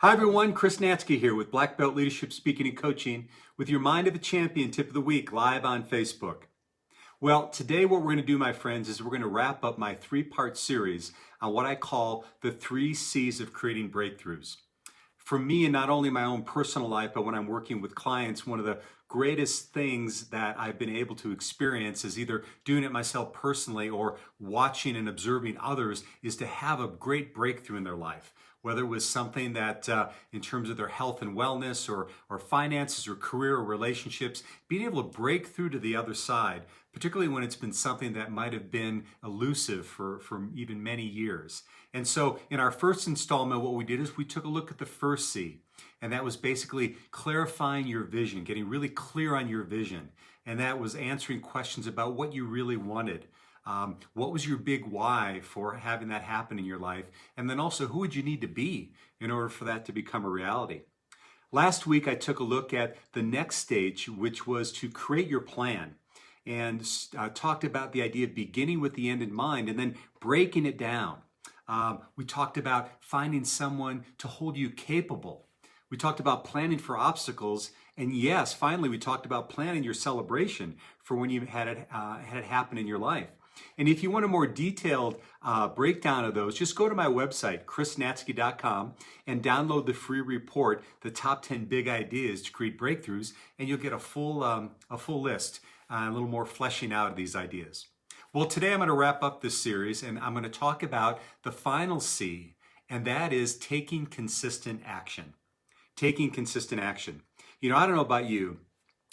Hi everyone, Chris Natzke here with Black Belt Leadership Speaking and Coaching with your Mind of a Champion Tip of the Week live on Facebook. Well, today what we're going to do, my friends, is we're going to wrap up my three-part series on what I call the 3 C's of creating breakthroughs. For me, and not only my own personal life, but when I'm working with clients, one of the greatest things that I've been able to experience is either doing it myself personally or watching and observing others is to have a great breakthrough in their life. Whether it was something that in terms of their health and wellness or finances or career or relationships, being able to break through to the other side, particularly when it's been something that might have been elusive for even many years. And so in our first installment, what we did is we took a look at the first C, and that was basically clarifying your vision, getting really clear on your vision. And that was answering questions about what you really wanted. What was your big why for having that happen in your life? And then also, who would you need to be in order for that to become a reality? Last week, I took a look at the next stage, which was to create your plan, and talked about the idea of beginning with the end in mind and then breaking it down. We talked about finding someone to hold you capable. We talked about planning for obstacles. And yes, finally, we talked about planning your celebration for when you had it happen in your life. And if you want a more detailed breakdown of those, just go to my website, chrisnatzke.com, and download the free report, The Top 10 Big Ideas to Create Breakthroughs, and you'll get a full list, a little more fleshing out of these ideas. Well, today I'm going to wrap up this series, and I'm going to talk about the final C, and that is taking consistent action. Taking consistent action. You know, I don't know about you,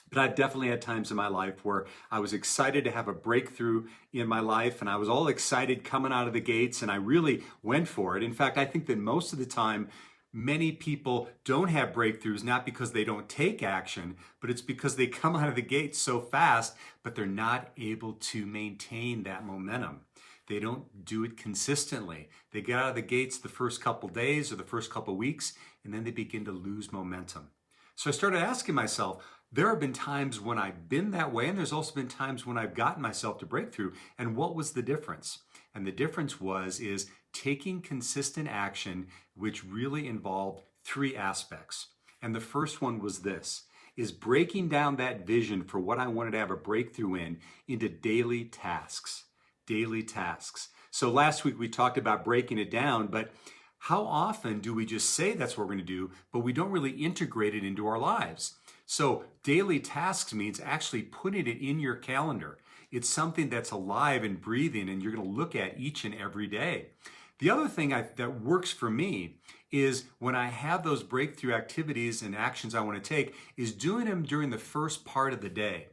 but I've definitely had times in my life where I was excited to have a breakthrough in my life, and I was all excited coming out of the gates, and I really went for it. In fact, I think that most of the time, many people don't have breakthroughs, not because they don't take action, but it's because they come out of the gates so fast, but they're not able to maintain that momentum. They don't do it consistently. They get out of the gates the first couple days or the first couple weeks, and then they begin to lose momentum. So I started asking myself, there have been times when I've been that way, and there's also been times when I've gotten myself to breakthrough. And what was the difference? And the difference is taking consistent action, which really involved 3 aspects. And the first one was this, is breaking down that vision for what I wanted to have a breakthrough in into daily tasks. Daily tasks. So last week we talked about breaking it down, but how often do we just say that's what we're going to do, but we don't really integrate it into our lives? So daily tasks means actually putting it in your calendar. It's something that's alive and breathing, and you're going to look at each and every day. The other thing that works for me is when I have those breakthrough activities and actions I want to take is doing them during the first part of the day.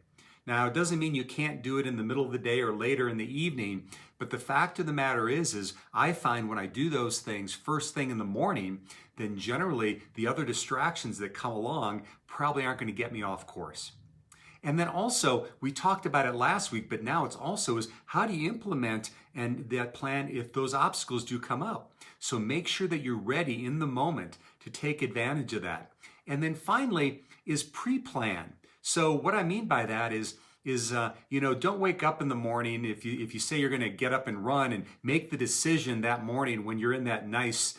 Now, it doesn't mean you can't do it in the middle of the day or later in the evening, but the fact of the matter is I find when I do those things first thing in the morning, then generally the other distractions that come along probably aren't going to get me off course. And then also, we talked about it last week, but now it's also is how do you implement and that plan if those obstacles do come up? So make sure that you're ready in the moment to take advantage of that. And then finally is pre-plan. So what I mean by that is don't wake up in the morning if you say you're going to get up and run and make the decision that morning when you're in that nice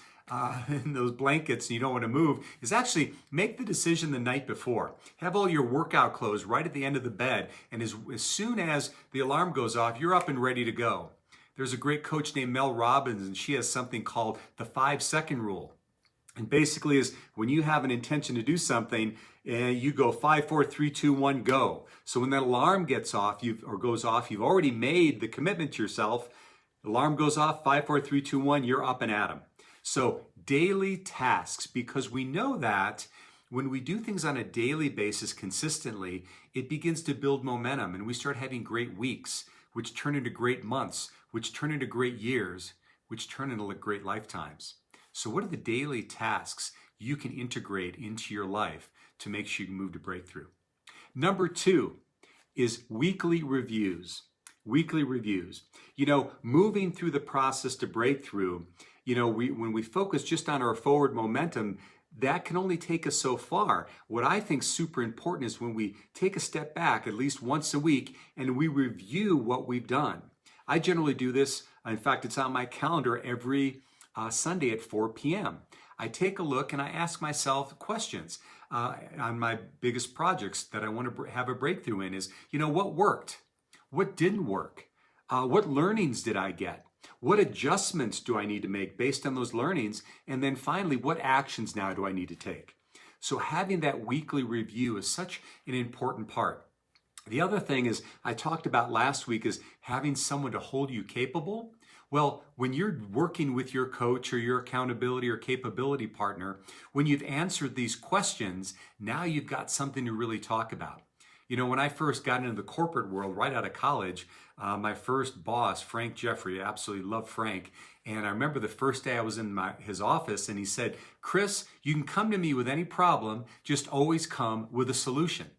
in those blankets and you don't want to move, is actually make the decision the night before. Have all your workout clothes right at the end of the bed, and as soon as the alarm goes off, you're up and ready to go. There's a great coach named Mel Robbins, and she has something called the 5-second rule. And basically is when you have an intention to do something, you go 5, 4, 3, 2, 1, go. So when that alarm goes off, you've already made the commitment to yourself. The alarm goes off, 5, 4, 3, 2, 1, you're up and at 'em. So daily tasks, because we know that when we do things on a daily basis consistently, it begins to build momentum and we start having great weeks, which turn into great months, which turn into great years, which turn into great lifetimes. So what are the daily tasks you can integrate into your life to make sure you can move to breakthrough? Number 2 is weekly reviews. Weekly reviews. Moving through the process to breakthrough, when we focus just on our forward momentum, that can only take us so far. What I think is super important is when we take a step back at least once a week and we review what we've done. I generally do this. In fact, it's on my calendar every Sunday at 4 p.m. I take a look and I ask myself questions on my biggest projects that I want to have a breakthrough in is, what worked? What didn't work? What learnings did I get? What adjustments do I need to make based on those learnings? And then finally, what actions now do I need to take? So having that weekly review is such an important part. The other thing is I talked about last week is having someone to hold you capable. Well, when you're working with your coach or your accountability or capability partner, when you've answered these questions, now you've got something to really talk about. When I first got into the corporate world right out of college, my first boss, Frank Jeffrey, I absolutely love Frank. And I remember the first day I was in his office and he said, "Chris, you can come to me with any problem, just always come with a solution."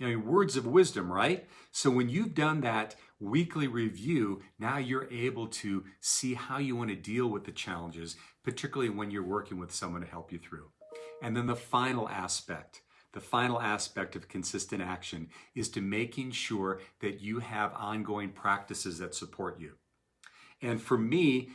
Words of wisdom, right? So when you've done that weekly review, now you're able to see how you want to deal with the challenges, particularly when you're working with someone to help you through. And then the final aspect of consistent action is to making sure that you have ongoing practices that support you. And for me,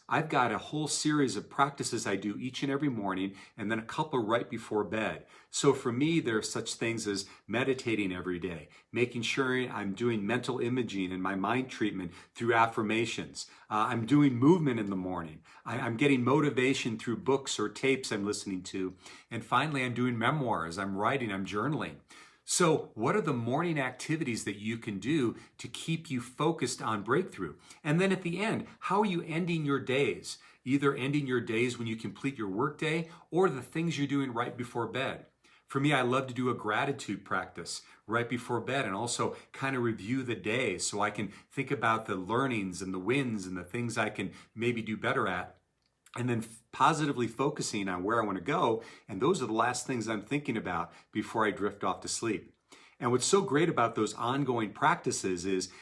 I've got a whole series of practices I do each and every morning and then a couple right before bed. So for me, there are such things as meditating every day, making sure I'm doing mental imaging and my mind treatment through affirmations. I'm doing movement in the morning. I'm getting motivation through books or tapes I'm listening to. And finally, I'm doing memoirs. I'm writing, I'm journaling. So what are the morning activities that you can do to keep you focused on breakthrough? And then at the end, how are you ending your days? Either ending your days when you complete your workday or the things you're doing right before bed. For me, I love to do a gratitude practice right before bed and also kind of review the day so I can think about the learnings and the wins and the things I can maybe do better at. And then positively focusing on where I want to go. And those are the last things I'm thinking about before I drift off to sleep. And what's so great about those ongoing practices is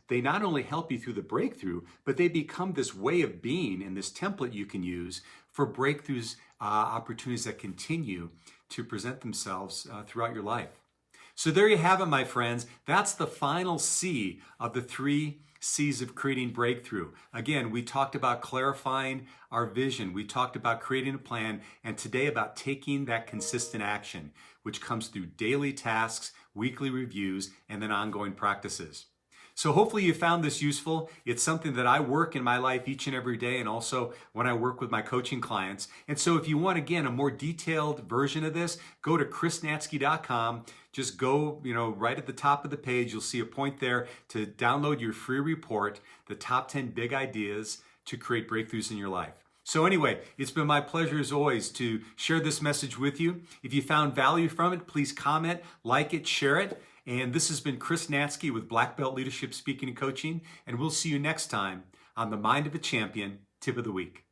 they not only help you through the breakthrough, but they become this way of being and this template you can use for breakthroughs, opportunities that continue to present themselves throughout your life. So there you have it, my friends. That's the final C of the 3 C's of creating breakthrough. Again, we talked about clarifying our vision. We talked about creating a plan, and today about taking that consistent action, which comes through daily tasks, weekly reviews, and then ongoing practices. So hopefully you found this useful. It's something that I work in my life each and every day and also when I work with my coaching clients. And so if you want, again, a more detailed version of this, go to chrisnatzke.com. Just go, right at the top of the page, you'll see a point there to download your free report, the top 10 big ideas to create breakthroughs in your life. So anyway, it's been my pleasure as always to share this message with you. If you found value from it, please comment, like it, share it. And this has been Chris Natzke with Black Belt Leadership Speaking and Coaching. And we'll see you next time on the Mind of a Champion Tip of the Week.